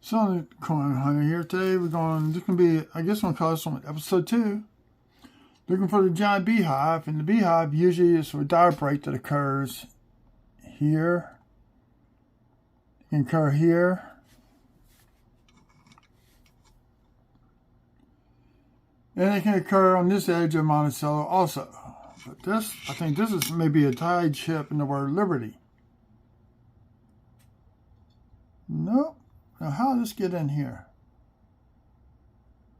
So, Coin Hunter here. Today we're going, this can be, I guess I'm going to call this one episode 2. Looking for the giant beehive. And the beehive usually is a dire break that occurs here. It can occur here. And it can occur on this edge of Monticello also. But this, I think this is maybe a tied ship in the word liberty. Nope. Now, how did this get in here?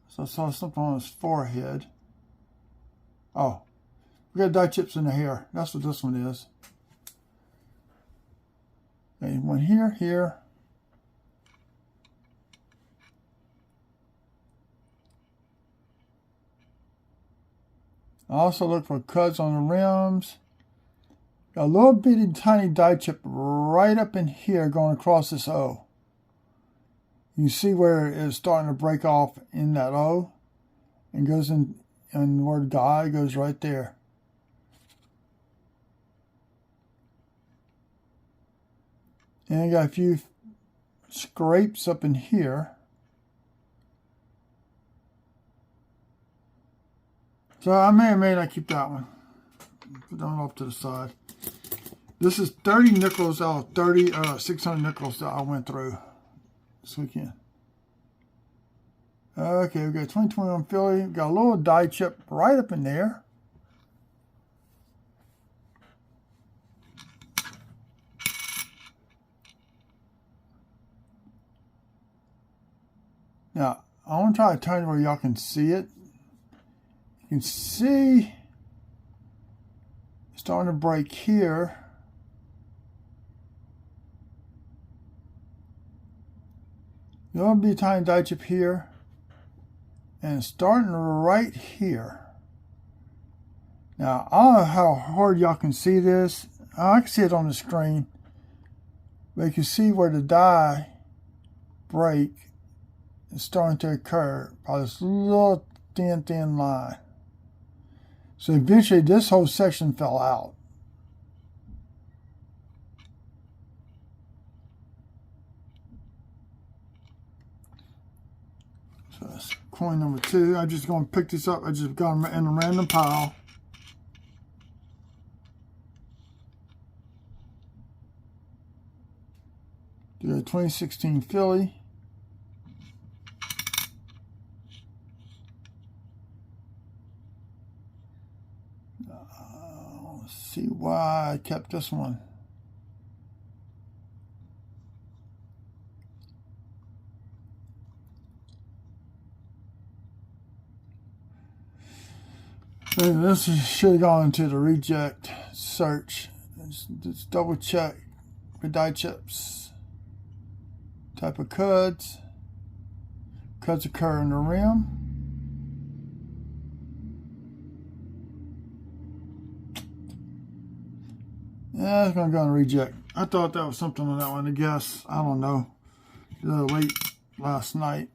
So I saw something on his forehead. Oh, we got dye chips in the hair. That's what this one is. Okay, one here, here. I also look for cuts on the rims. Got a little bitty tiny dye chip right up in here going across this O. You see where it's starting to break off in that O and goes in, and the word guy goes right there. And I got a few scrapes up in here. So I may or may not keep that one. Put that one off to the side. This is 30 nickels out of 600 nickels that I went through this weekend. Okay, we got 2021 Philly. We got a little dye chip right up in there. Now, I want to try to turn it where y'all can see it. You can see it's starting to break here. There'll be a tiny dye chip here. And it's starting right here. Now, I don't know how hard y'all can see this. I can see it on the screen. But you can see where the dye break is starting to occur by this little thin line. So eventually this whole section fell out. So that's coin number 2. I'm just going to pick this up. I just got them in a random pile. Do a 2016 Philly. Let's see why I kept this one. This should have gone into the reject search. Just double check for dye chips. Type of cuds. Cuds occur in the rim. Yeah, it's going to go in reject. I thought that was something on that one, I guess. I don't know. A little late last night.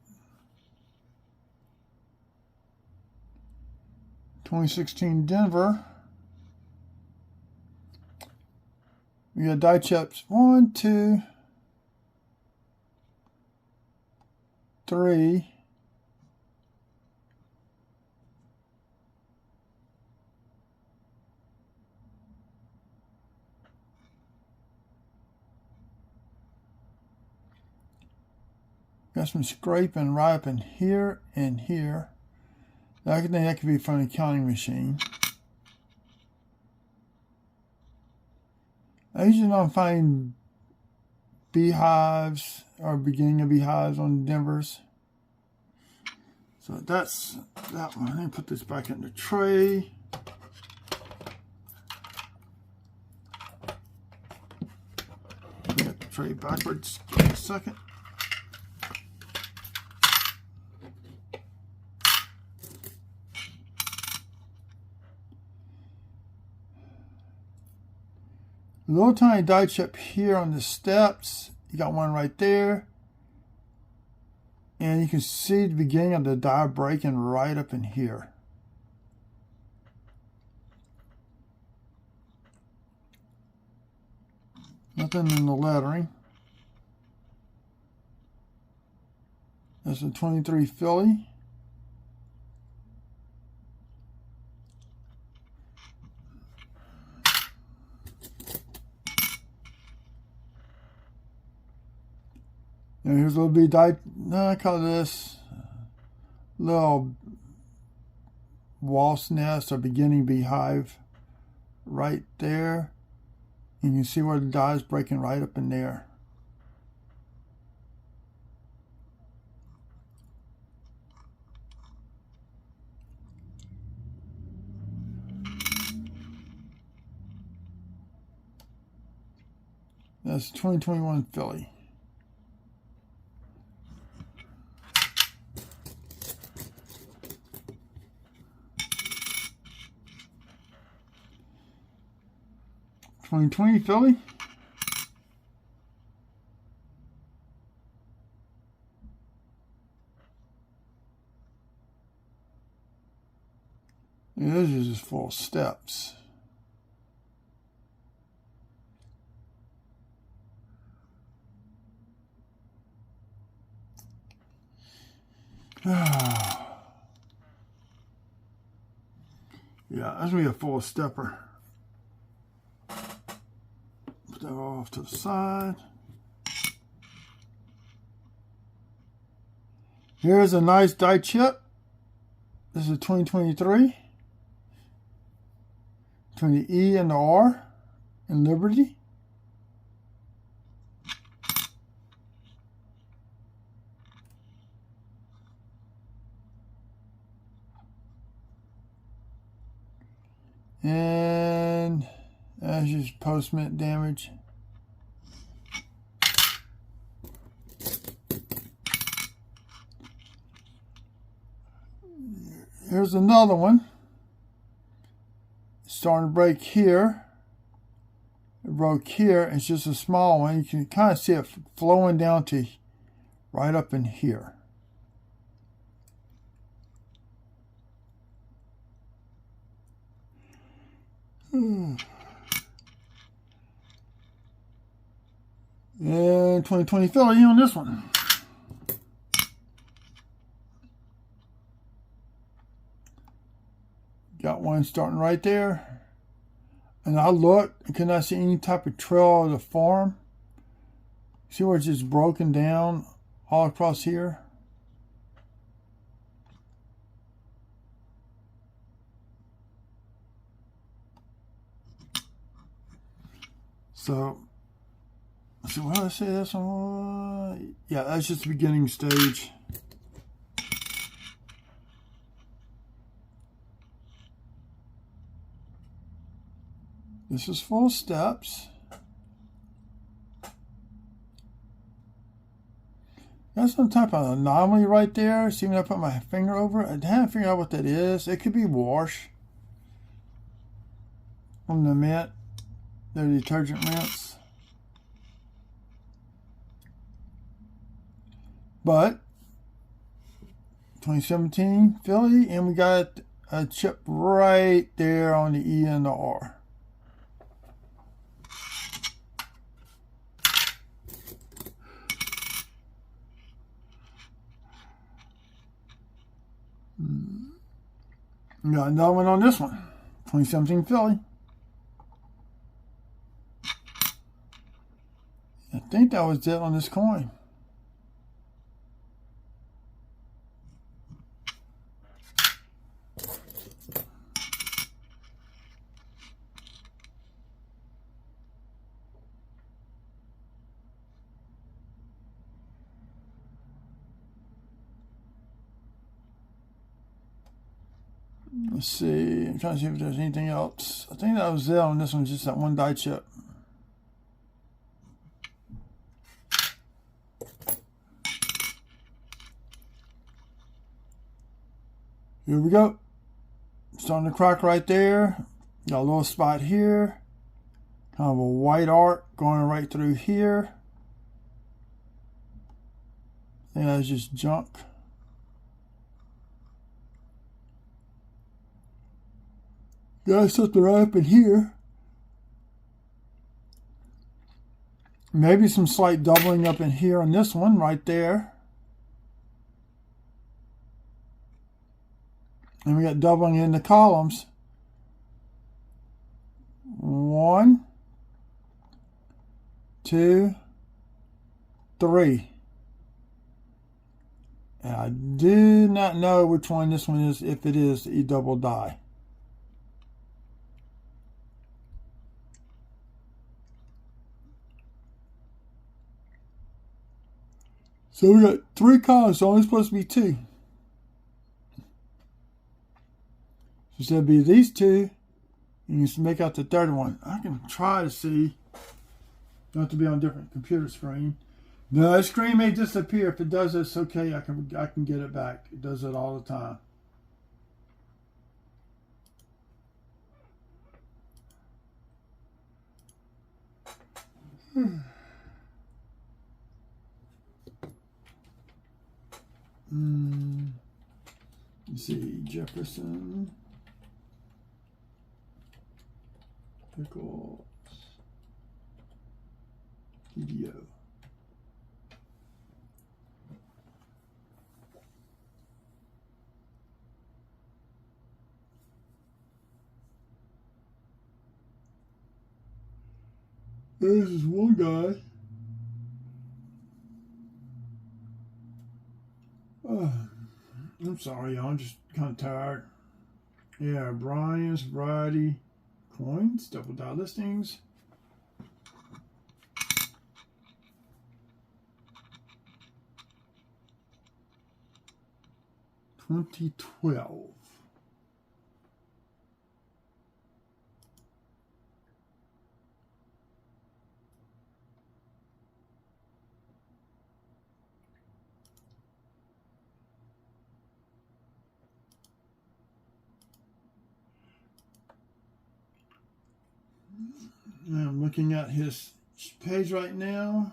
2016 Denver. We got dye chips 1, 2, 3. Got some scraping right up in here and here. I think that could be from a counting machine. I usually don't find beehives or beginning of beehives on Denvers. So that's that one. Let me put this back in the tray. Get the tray backwards. Give me a second. A little tiny dye chip here on the steps. You got one right there. And you can see the beginning of the dye breaking right up in here. Nothing in the lettering. That's a 23 Philly. And here's a little bit I call this little wasp nest or beginning beehive right there. You can see where the dye is breaking right up in there. That's 2021 Philly. $2020 Philly. Yeah, this is just full of steps. Yeah, that's gonna be a full stepper. Put that off to the side. Here's a nice die chip. This is 2023. Between the E and the R in Liberty. And that's just post-mint damage. Here's another one. It's starting to break here. It broke here. It's just a small one. You can kind of see it flowing down to right up in here. And 2020 Philly on this one. Got one starting right there. And I looked and could not see any type of trail of the farm. See where it's just broken down all across here? So what did I say this one? Yeah, that's just the beginning stage. This is full of steps. That's some type of anomaly right there. See when I put my finger over it? I haven't figured out what that is. It could be wash from the mint, the detergent rinse. But 2017 Philly, and we got a chip right there on the E and the R. Got another one on this one. 2017 Philly. I think that was it on this coin. Let's see. I'm trying to see if there's anything else. I think that was it on this one, just that one die chip. Here we go. Starting to crack right there. Got a little spot here. Kind of a white arc going right through here. I think that's just junk. Got something right up in here. Maybe some slight doubling up in here on this one right there. And we got doubling in the columns. 1, 2, 3. And I do not know which one this one is, if it is a double die. So we got 3 columns, so only supposed to be 2. So it'll be these 2, and you can make out the third one. I can try to see, not to be on a different computer screen. No, the screen may disappear. If it does, it's okay. I can get it back. It does it all the time. Let's see, Jefferson, Pickles, video. There's this one guy. I'm sorry, y'all. I'm just kind of tired. Yeah, Brian's Variety Coins, double die listings. $2012. I'm looking at his page right now.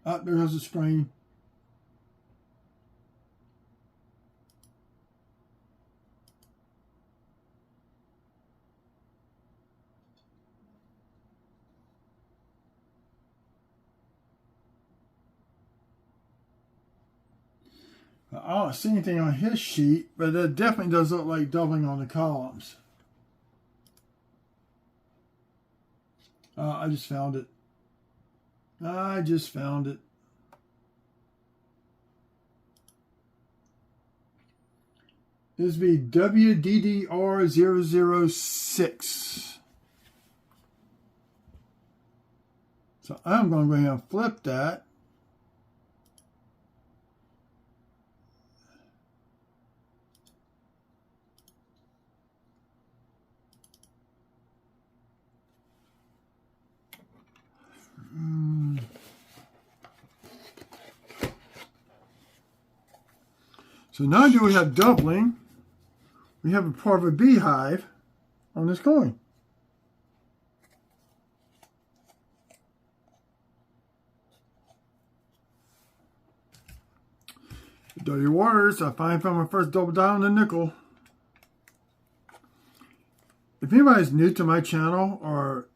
Oh, there goes the screen. I don't see anything on his sheet, but it definitely does look like doubling on the columns. I just found it. I just found it. This would be WDDR006. So I'm going to go ahead and flip that. So not only do we have doubling, we have a part of a beehive on this coin. Dirty Waters, I finally found my first double die on the nickel. If anybody's new to my channel or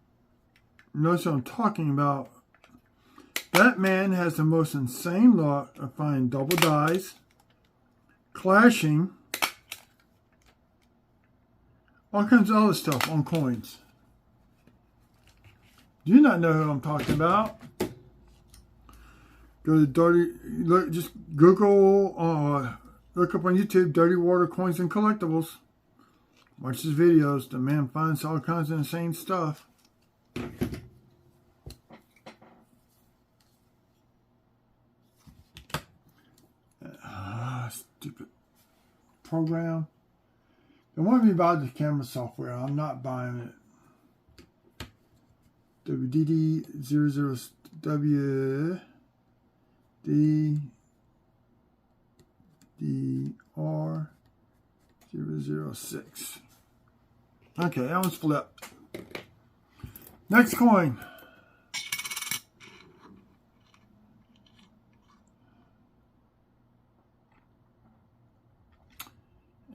knows what I'm talking about, that man has the most insane luck of finding double dies, clashing, all kinds of other stuff on coins. Do you not know who I'm talking about? Go to Dirty, look, just Google, look up on YouTube, Dirty Water Coins and Collectibles. Watch his videos. The man finds all kinds of insane stuff. Stupid program. Don't want me to buy the camera software. I'm not buying it. WDD00WDR006. Okay, that one's flipped. Next coin.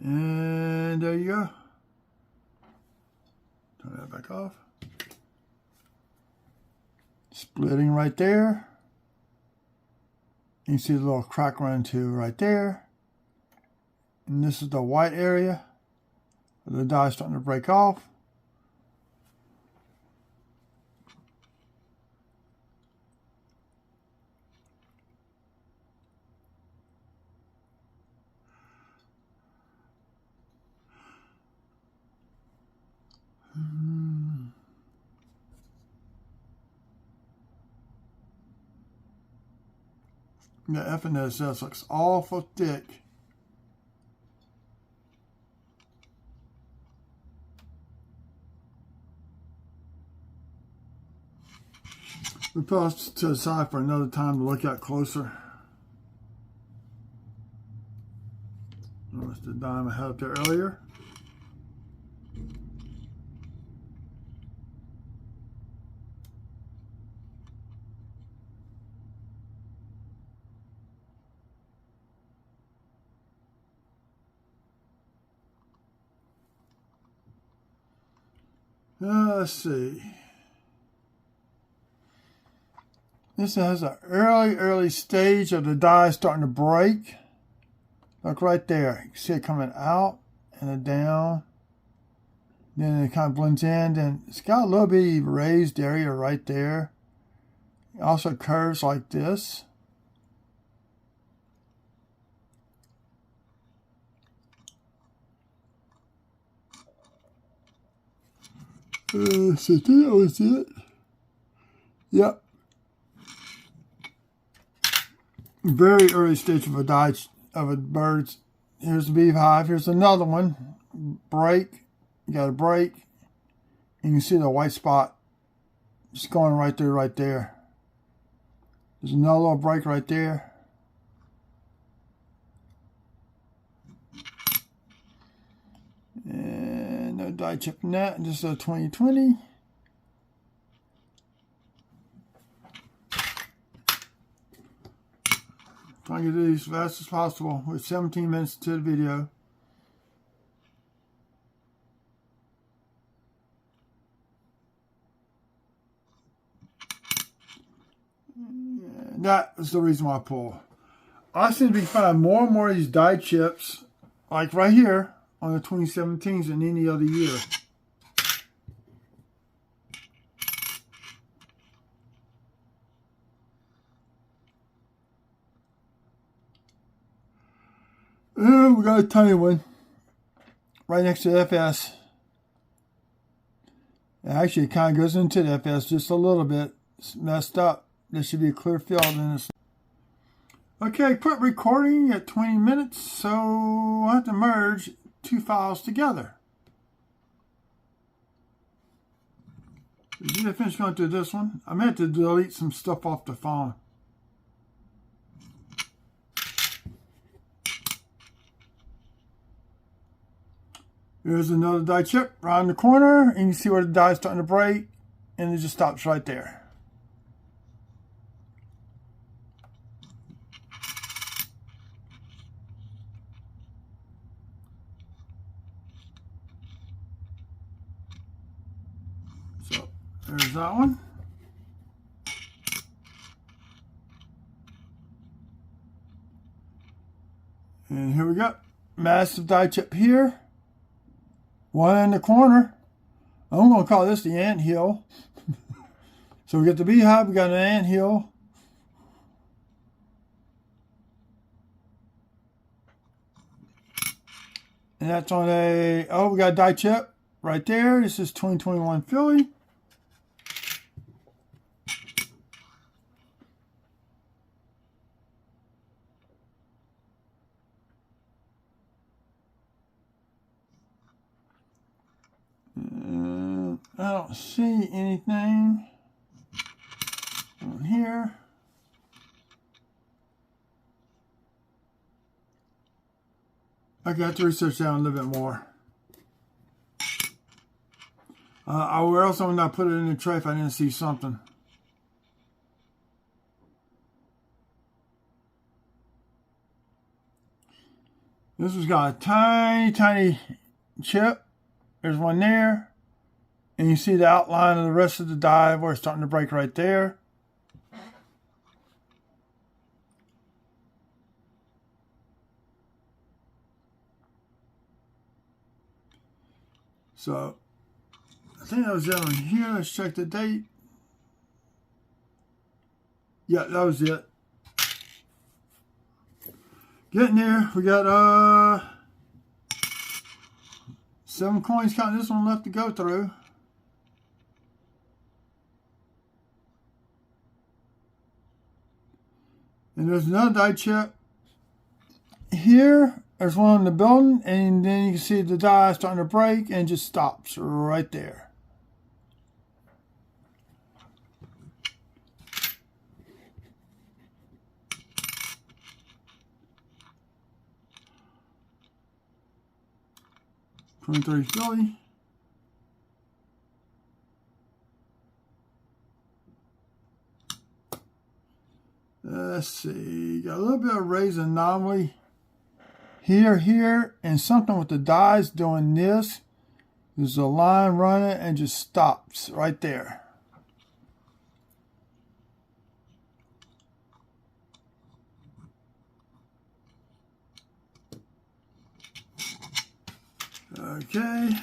And there you go. Turn that back off. Splitting right there. You see the little crack run too right there. And this is the white area. The die is starting to break off. The FNSS looks awful thick. We put it to the side for another time to look at closer. Notice the diamond I had up there earlier. Let's see. This has an early stage of the die starting to break. Look right there. You can see it coming out and then down. Then it kind of blends in. Then it's got a little bit of raised area right there. It also curves like this. So that was it. Yep. Very early stage of a die of a bird. Here's the beehive. Here's another one. Break. You got a break. And you can see the white spot just going right through right there. There's another little break right there. And no die chip in that. Just a 2020. Trying to do these as fast as possible with 17 minutes to the video. And that was the reason why I pull. I seem to be finding more and more of these die chips, like right here on the 2017s than any other year. Oh, we got a tiny one right next to the FS. Actually, it kind of goes into the FS just a little bit. It's messed up. There should be a clear field in this. Okay, put recording at 20 minutes, so I have to merge two files together. Did I finish going through this one? I may have to delete some stuff off the phone. Here's another die chip around the corner, and you see where the die is starting to break, and it just stops right there. So there's that one. And here we go. Massive die chip here. One in the corner. I'm going to call this the ant hill. So we got the beehive, we got an ant hill. And that's on a, oh, we got a die chip right there. This is 2021 Philly. I don't see anything on here. I got to research that a little bit more. Where else would I put it in the tray if I didn't see something? This has got a tiny chip. There's one there. And you see the outline of the rest of the die where it's starting to break right there. So I think that was it on here. Let's check the date. Yeah, that was it. Getting there. We got 7 coins, counting this one, left to go through. And there's another die chip. Here, there's one in the building, and then you can see the die starting to break and just stops right there. $20.30 Philly. Let's see, got a little bit of raise anomaly here, and something with the dies doing this. There's a line running and just stops right there. Okay.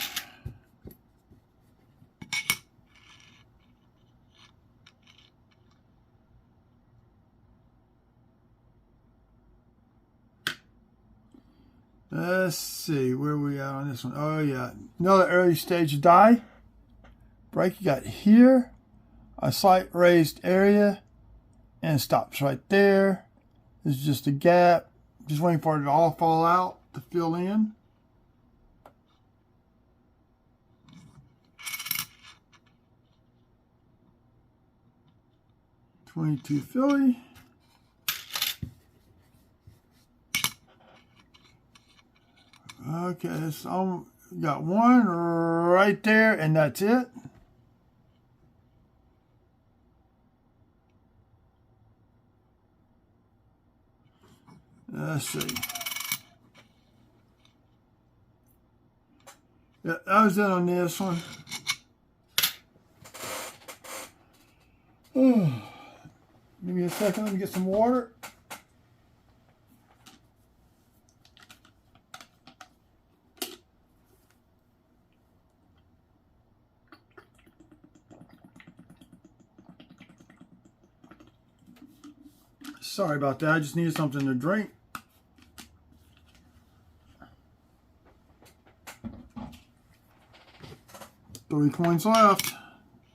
Let's see, where we at on this one? Oh yeah, another early stage die break. You got here, a slight raised area, and stops right there. This is just a gap, just waiting for it to all fall out to fill in. $22 Philly. Okay, so got one right there, and that's it. Let's see. Yeah, that was it on this one. Oh, give me a second, let me get some water. Sorry about that, I just needed something to drink. $3 coins left.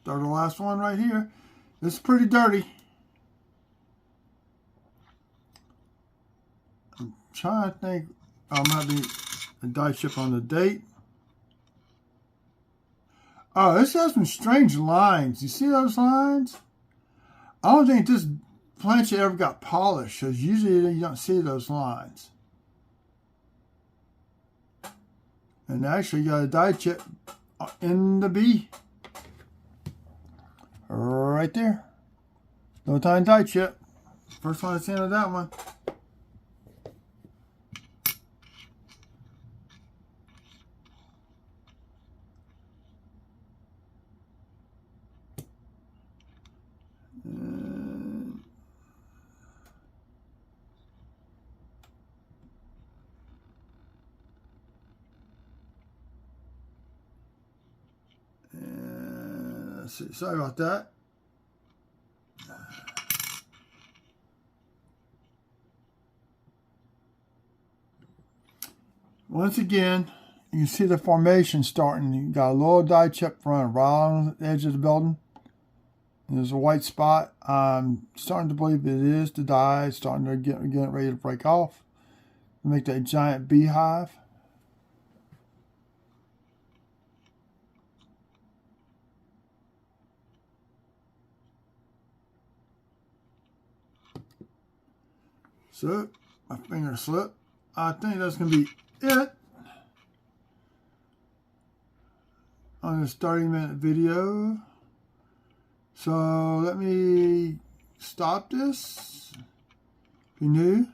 Start the last one right here. This is pretty dirty. I'm trying to think. Oh, might be a die chip on the date. Oh, this has some strange lines. You see those lines? I don't think this planchette ever got polished, because usually you don't see those lines. And actually you got a die chip in the B. Right there. No time die chip. First one that's into that one. Let's see, sorry about that. Once again, you can see the formation starting. You got a little die chip running right on the edge of the building. And there's a white spot. I'm starting to believe it is the die. It's starting to get ready to break off. Make that giant beehive. So, my finger slipped. I think that's going to be it on this 30-minute video. So, let me stop this. If you're new,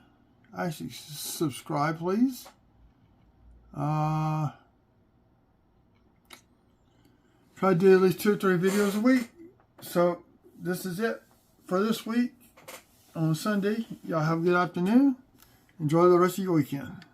actually subscribe, please. Try to do at least 2 or 3 videos a week. So, this is it for this week. On Sunday, y'all have a good afternoon. Enjoy the rest of your weekend.